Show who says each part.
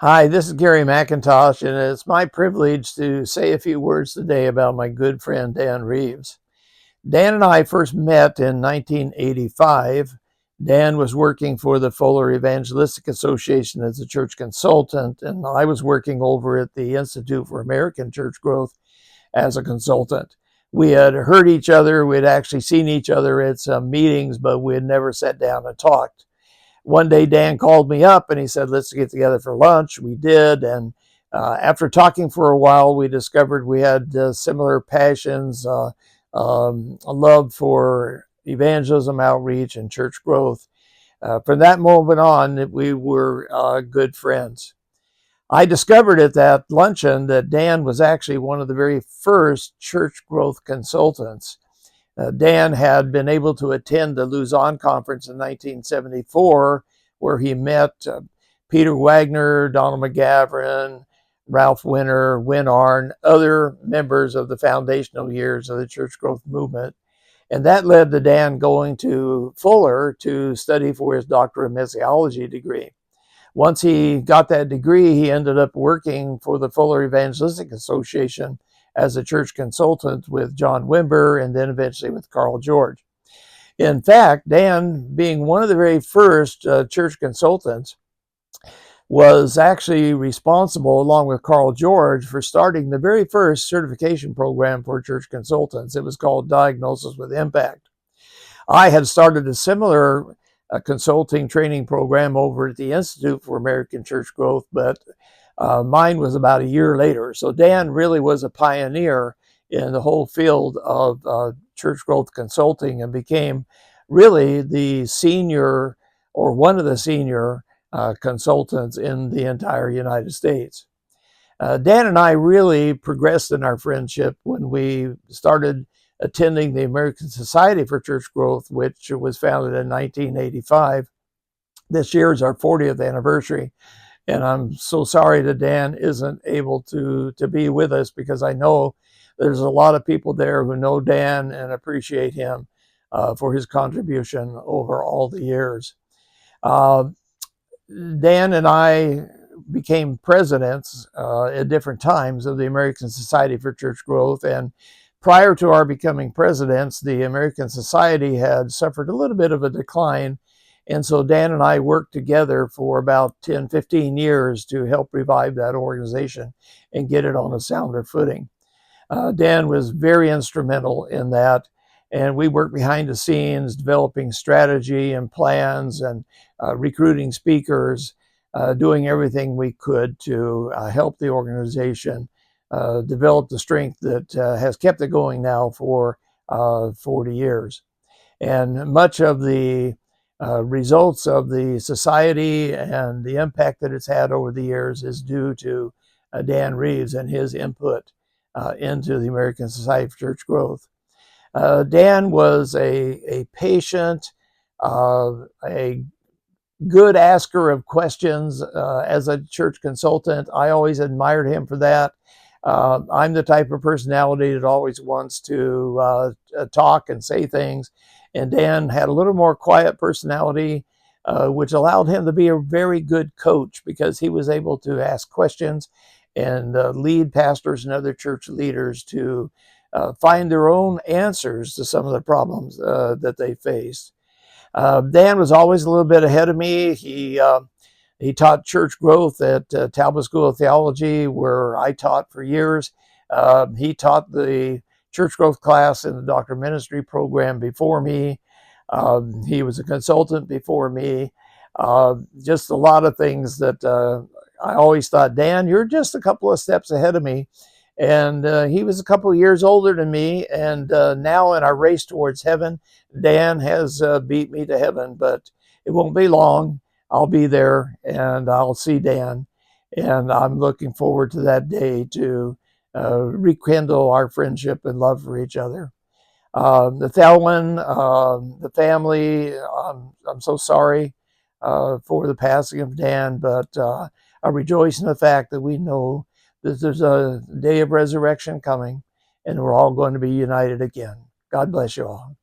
Speaker 1: Hi, this is Gary McIntosh, and it's my privilege to say a few words today about my good friend Dan Reeves. Dan and I first met in 1985. Dan was working for the Fuller Evangelistic Association as a church consultant, and I was working over at the Institute for American Church Growth as a consultant. We had heard each other, we'd actually seen each other at some meetings, but we had never sat down and talked. One day Dan called me up and he said, let's get together for lunch. We did. And after talking for a while, we discovered we had similar passions, a love for evangelism, outreach, and church growth. From that moment on, we were good friends. I discovered at that luncheon that Dan was actually one of the very first church growth consultants. Dan had been able to attend the Luzon conference in 1974, where he met Peter Wagner, Donald McGavran, Ralph Winter, Win Arn, other members of the foundational years of the church growth movement. And that led to Dan going to Fuller to study for his doctorate of missiology degree. Once he got that degree, he ended up working for the Fuller Evangelistic Association as a church consultant with John Wimber and then eventually with Carl George. In fact, Dan, being one of the very first church consultants, was actually responsible, along with Carl George, for starting the very first certification program for church consultants. It was called Diagnosis with Impact. I had started a similar consulting training program over at the Institute for American Church Growth, but mine was about a year later. So Dan really was a pioneer in the whole field of church growth consulting and became really the senior or one of the senior consultants in the entire United States. Dan and I really progressed in our friendship when we started attending the American Society for Church Growth, which was founded in 1985. This year is our 40th anniversary. And I'm so sorry that Dan isn't able to be with us, because I know there's a lot of people there who know Dan and appreciate him for his contribution over all the years. Dan and I became presidents at different times of the American Society for Church Growth. And prior to our becoming presidents, the American Society had suffered a little bit of a decline. And so Dan and I worked together for about 10, 15 years to help revive that organization and get it on a sounder footing. Dan was very instrumental in that. And we worked behind the scenes, developing strategy and plans and recruiting speakers, doing everything we could to help the organization develop the strength that has kept it going now for 40 years. And much of the results of the society and the impact that it's had over the years is due to Dan Reeves and his input into the American Society for Church Growth. Dan was a patient, a good asker of questions as a church consultant. I always admired him for that. I'm the type of personality that always wants to talk and say things. And Dan had a little more quiet personality, which allowed him to be a very good coach, because he was able to ask questions and lead pastors and other church leaders to find their own answers to some of the problems that they faced. Dan was always a little bit ahead of me. He taught church growth at Talbot School of Theology, where I taught for years. He taught the church growth class in the Doctor of Ministry program before me. He was a consultant before me. Just a lot of things that I always thought, Dan, you're just a couple of steps ahead of me. And he was a couple of years older than me. And now in our race towards heaven, Dan has beat me to heaven, but it won't be long. I'll be there and I'll see Dan. And I'm looking forward to that day to rekindle our friendship and love for each other. The Thelwyn, the family, I'm so sorry for the passing of Dan, but I rejoice in the fact that we know that there's a day of resurrection coming and we're all going to be united again. God bless you all.